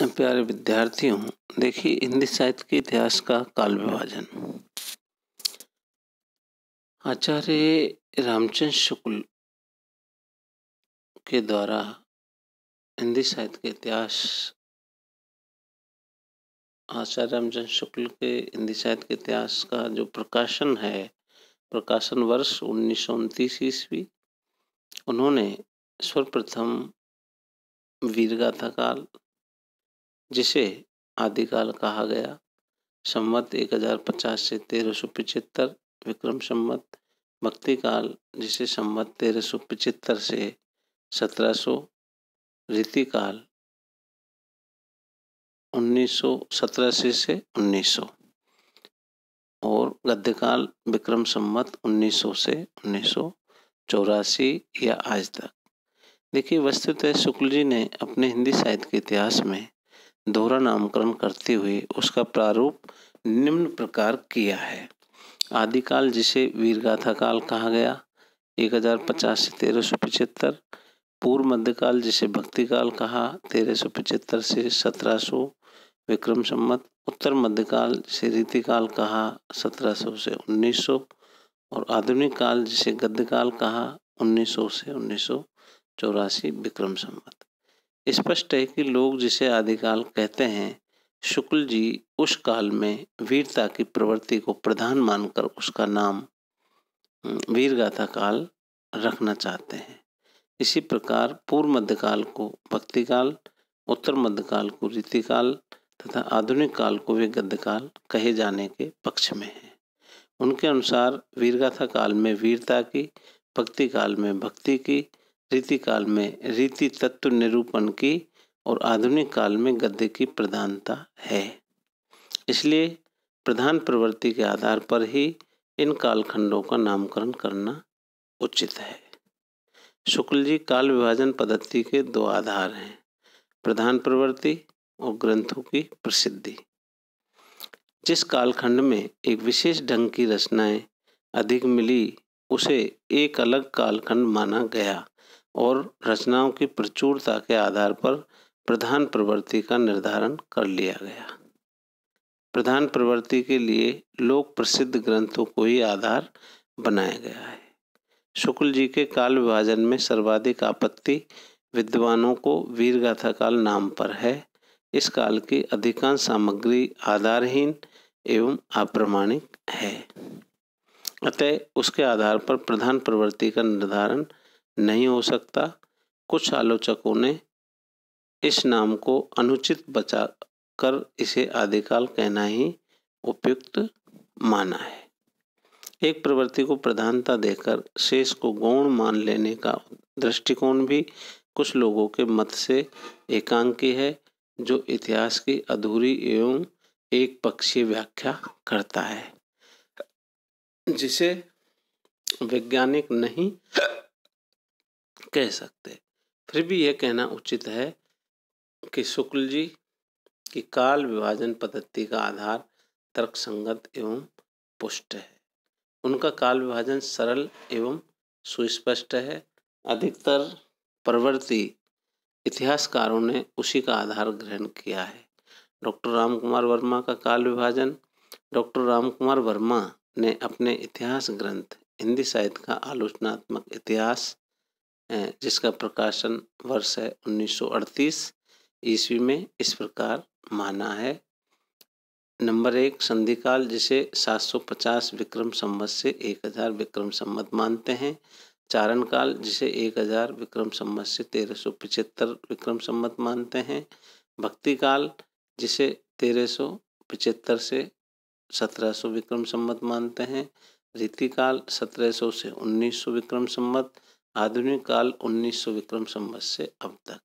प्यारे विद्यार्थियों, देखिए हिंदी साहित्य के इतिहास का काल विभाजन। आचार्य रामचंद्र शुक्ल के द्वारा हिंदी साहित्य के इतिहास आचार्य रामचंद्र शुक्ल के हिंदी साहित्य के इतिहास का जो प्रकाशन है, प्रकाशन वर्ष 1929 ईस्वी। उन्होंने सर्वप्रथम वीरगाथा काल, जिसे आदिकाल कहा गया, संवत 1050 से 1375 विक्रम संवत, भक्ति काल जिसे संवत 1375 से 1700, रीति काल 1987 से 1900 और गद्य काल विक्रम संवत 1900 से 1984 या आज तक। देखिए, वस्तुतः शुक्ल जी ने अपने हिंदी साहित्य के इतिहास में दोहरा नामकरण करते हुए उसका प्रारूप निम्न प्रकार किया है। आदिकाल जिसे वीरगाथा काल कहा गया 1050 से 1375, पूर्व मध्यकाल जिसे भक्ति काल कहा 1375 से 1700 विक्रम संवत, उत्तर मध्यकाल जिसे रीति काल कहा 1700 से 1900 और आधुनिक काल जिसे गद्य काल कहा 1900 से 1984 विक्रम संवत। स्पष्ट है कि लोग जिसे आदिकाल कहते हैं, शुक्ल जी उस काल में वीरता की प्रवृत्ति को प्रधान मानकर उसका नाम वीरगाथा काल रखना चाहते हैं। इसी प्रकार पूर्व मध्यकाल को भक्ति काल, उत्तर मध्यकाल को रीति काल तथा आधुनिक काल को वे गद्य काल कहे जाने के पक्ष में है। उनके अनुसार वीरगाथा काल में वीरता की, भक्ति काल में भक्ति की, रीति काल में रीति तत्व निरूपण की और आधुनिक काल में गद्य की प्रधानता है। इसलिए प्रधान प्रवृत्ति के आधार पर ही इन कालखंडों का नामकरण करना उचित है। शुक्ल जी काल विभाजन पद्धति के दो आधार हैं, प्रधान प्रवृत्ति और ग्रंथों की प्रसिद्धि। जिस कालखंड में एक विशेष ढंग की रचनाएं अधिक मिली, उसे एक अलग कालखंड माना गया और रचनाओं की प्रचुरता के आधार पर प्रधान प्रवृत्ति का निर्धारण कर लिया गया। प्रधान प्रवृत्ति के लिए लोक प्रसिद्ध ग्रंथों को ही आधार बनाया गया है। शुक्ल जी के काल विभाजन में सर्वाधिक आपत्ति विद्वानों को वीरगाथा काल नाम पर है। इस काल की अधिकांश सामग्री आधारहीन एवं अप्रामाणिक है, अतः उसके आधार पर प्रधान प्रवृत्ति का निर्धारण नहीं हो सकता। कुछ आलोचकों ने इस नाम को अनुचित बचाकर इसे आदिकाल कहना ही उपयुक्त माना है। एक प्रवृत्ति को प्रधानता देकर शेष को गौण मान लेने का दृष्टिकोण भी कुछ लोगों के मत से एकांकी है, जो इतिहास की अधूरी एवं एक पक्षीय व्याख्या करता है, जिसे वैज्ञानिक नहीं कह सकते। फिर भी यह कहना उचित है कि शुक्ल जी की काल विभाजन पद्धति का आधार तर्कसंगत एवं पुष्ट है। उनका काल विभाजन सरल एवं सुस्पष्ट है। अधिकतर प्रवृत्ति इतिहासकारों ने उसी का आधार ग्रहण किया है। डॉक्टर रामकुमार वर्मा का काल विभाजन। डॉक्टर रामकुमार वर्मा ने अपने इतिहास ग्रंथ हिंदी साहित्य का आलोचनात्मक इतिहास, जिसका प्रकाशन वर्ष है 1938 ईस्वी में, इस प्रकार माना है। नंबर 1 संधिकाल जिसे 750 विक्रम संवत से 1000 विक्रम संवत मानते हैं। चारण काल जिसे 1000 विक्रम संवत से 1375 विक्रम संवत मानते हैं। भक्ति काल जिसे 1375 से 1700 विक्रम संवत मानते हैं। रीति काल 1700 से 1900 विक्रम संवत। आधुनिक काल 1900 विक्रम संवत से अब तक।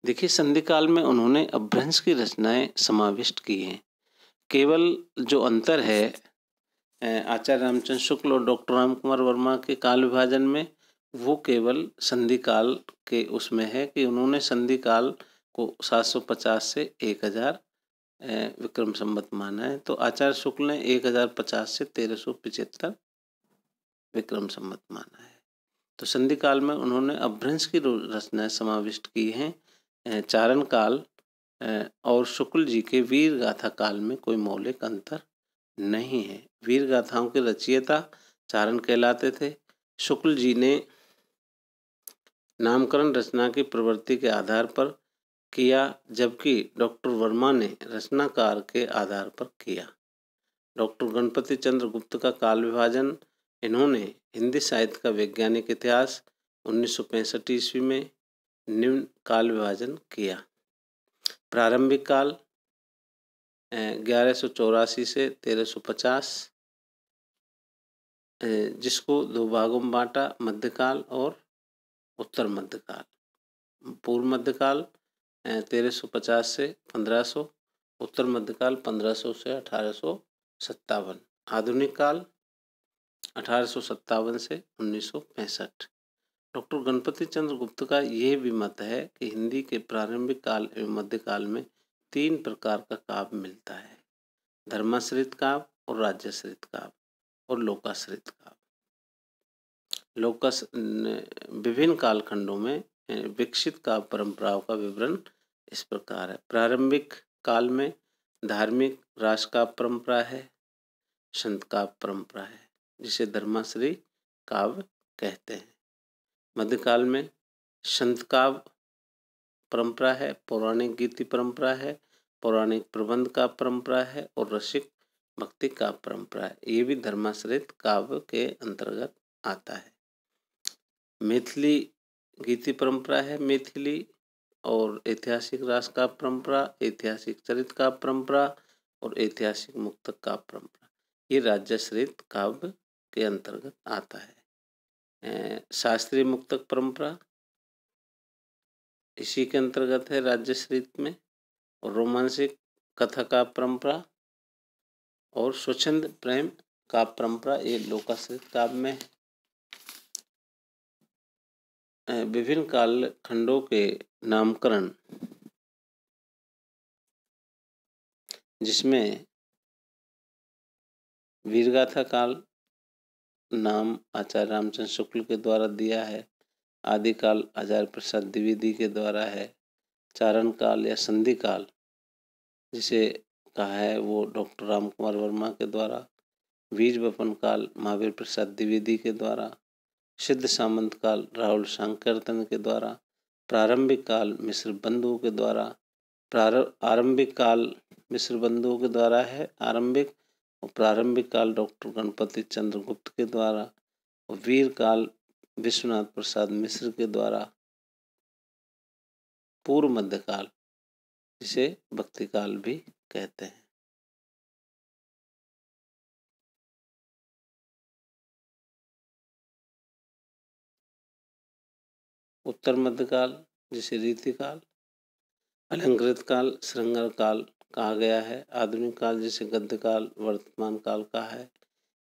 देखिए, संधि काल में उन्होंने अपभ्रंश की रचनाएं समाविष्ट की हैं। केवल जो अंतर है आचार्य रामचंद्र शुक्ल और डॉक्टर रामकुमार वर्मा के काल विभाजन में, वो केवल संधि काल के उसमें है कि उन्होंने संधि काल को 750 से 1000 विक्रम संवत माना है, तो आचार्य शुक्ल ने 1050 से 1375 विक्रम संवत माना है। तो संधि काल में उन्होंने अपभ्रंश की रचनाएं समाविष्ट की हैं। चारण काल और शुक्ल जी के वीर गाथा काल में कोई मौलिक अंतर नहीं है। वीर गाथाओं के रचयिता चारण कहलाते थे। शुक्ल जी ने नामकरण रचना की प्रवृत्ति के आधार पर किया, जबकि डॉक्टर वर्मा ने रचनाकार के आधार पर किया। डॉक्टर गणपति चंद्र गुप्त का काल विभाजन, इन्होंने हिंदी साहित्य का वैज्ञानिक इतिहास 1965 ईस्वी में निम्न काल विभाजन किया। प्रारंभिक काल 1184 से 1350, जिसको दो भागों में बांटा, मध्यकाल और उत्तर मध्यकाल। पूर्व मध्यकाल 1350 से 1500, उत्तर मध्यकाल 1500 से 1857, आधुनिक काल 1857 से 1965। डॉक्टर गणपति चंद्र गुप्त का यह भी मत है कि हिंदी के प्रारंभिक काल एवं मध्यकाल में 3 प्रकार का काव्य मिलता है: धर्माश्रित काव्य और राज्याश्रित काव्य और लोकाश्रित काव्य। विभिन्न कालखंडों में विकसित काव्य परंपराओं का विवरण इस प्रकार है। प्रारंभिक काल में धार्मिक रास काव्य परंपरा है, संत काव्य परंपरा है, जिसे धर्माश्री काव्य कहते हैं। मध्यकाल में संत काव्य परंपरा है, पौराणिक गीति परंपरा है, पौराणिक प्रबंध काव्य परंपरा है और रसिक भक्ति काव्य परंपरा है। ये भी धर्माश्रित काव्य के अंतर्गत आता है। मैथिली गीति परंपरा है, मैथिली और ऐतिहासिक रास काव्य परंपरा, ऐतिहासिक चरित काव्य परंपरा और ऐतिहासिक मुक्तक काव्य परंपरा, ये राज्याश्रित काव्य के अंतर्गत आता है। शास्त्रीय मुक्तक परंपरा इसी के अंतर्गत है राज्याश्रित में, और रोमांसिक कथा काव्य परंपरा और स्वच्छंद प्रेम काव्य परंपरा ये लोकाश्रित काव्य में। विभिन्न कालखंडों के नामकरण, जिसमें वीरगाथा काल नाम आचार्य रामचंद्र शुक्ल के द्वारा दिया है, आदिकाल आचार्य प्रसाद द्विवेदी के द्वारा है, चारण काल या संधि काल जिसे कहा है वो डॉक्टर राम कुमार वर्मा के द्वारा, वीर बपन काल महावीर प्रसाद द्विवेदी के द्वारा, सिद्ध सामंत काल राहुल सांकीर्तन के द्वारा, प्रारंभिक काल मिश्र बंधुओं के द्वारा, आरंभिक काल मिश्र बंधुओं के द्वारा है आरंभिक, और प्रारंभिक काल डॉक्टर गणपति चंद्र गुप्त के द्वारा, और वीर काल विश्वनाथ प्रसाद मिश्र के द्वारा, पूर्व मध्यकाल जिसे भक्ति काल भी कहते हैं। उत्तर मध्यकाल जिसे रीतिकाल, अलंकृत काल, श्रृंगार काल कहा गया है। आधुनिक काल जिसे गद्य काल, वर्तमान काल कहा है।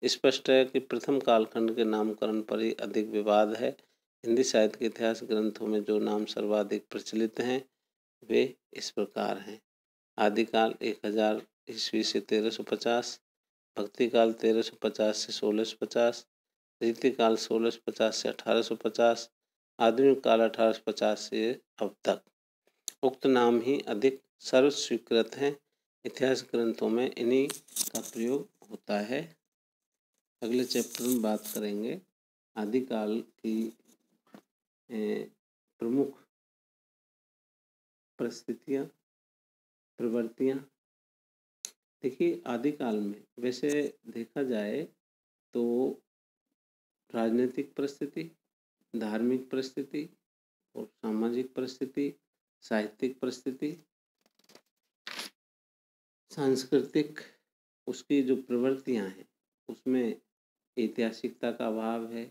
स्पष्ट है कि प्रथम कालखंड के नामकरण पर ही अधिक विवाद है। हिंदी साहित्य के इतिहास ग्रंथों में जो नाम सर्वाधिक प्रचलित हैं वे इस प्रकार हैं: आदिकाल 1000 ईस्वी से 1350, भक्तिकाल 1350 से 1650, रीतिकाल 1650 से 1850, आधुनिक काल 1850 से अब तक। उक्त नाम ही अधिक सर्वस्वीकृत हैं। इतिहास ग्रंथों में इन्हीं का प्रयोग होता है। अगले चैप्टर में बात करेंगे आदिकाल की प्रमुख परिस्थितियाँ, प्रवृत्तियाँ। देखिए, आदिकाल में वैसे देखा जाए तो राजनीतिक परिस्थिति, धार्मिक परिस्थिति और सामाजिक परिस्थिति, साहित्यिक परिस्थिति, सांस्कृतिक उसकी जो प्रवृत्तियाँ हैं उसमें ऐतिहासिकता का अभाव है,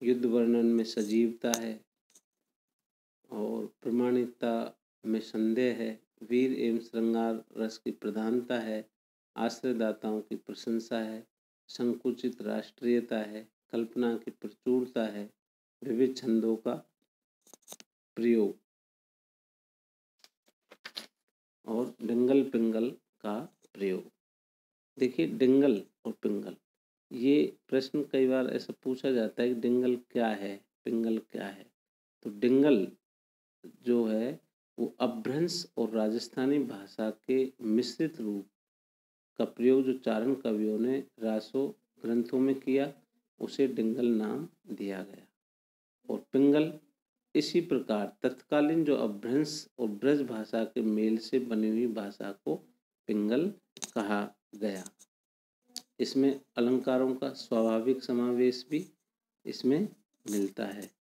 युद्ध वर्णन में सजीवता है और प्रमाणिकता में संदेह है, वीर एवं श्रृंगार रस की प्रधानता है, आश्रयदाताओं की प्रशंसा है, संकुचित राष्ट्रीयता है, कल्पना की प्रचुरता है, विविध छंदों का प्रयोग और डिंगल पिंगल का प्रयोग। देखिए, डिंगल और पिंगल, ये प्रश्न कई बार ऐसा पूछा जाता है कि डिंगल क्या है, पिंगल क्या है। तो डिंगल जो है वो अपभ्रंश और राजस्थानी भाषा के मिश्रित रूप का प्रयोग जो चारण कवियों ने रासो ग्रंथों में किया, उसे डिंगल नाम दिया गया। और पिंगल इसी प्रकार तत्कालीन जो अपभ्रंश और ब्रज भाषा के मेल से बनी हुई भाषा को पिंगल कहा गया। इसमें अलंकारों का स्वाभाविक समावेश भी इसमें मिलता है।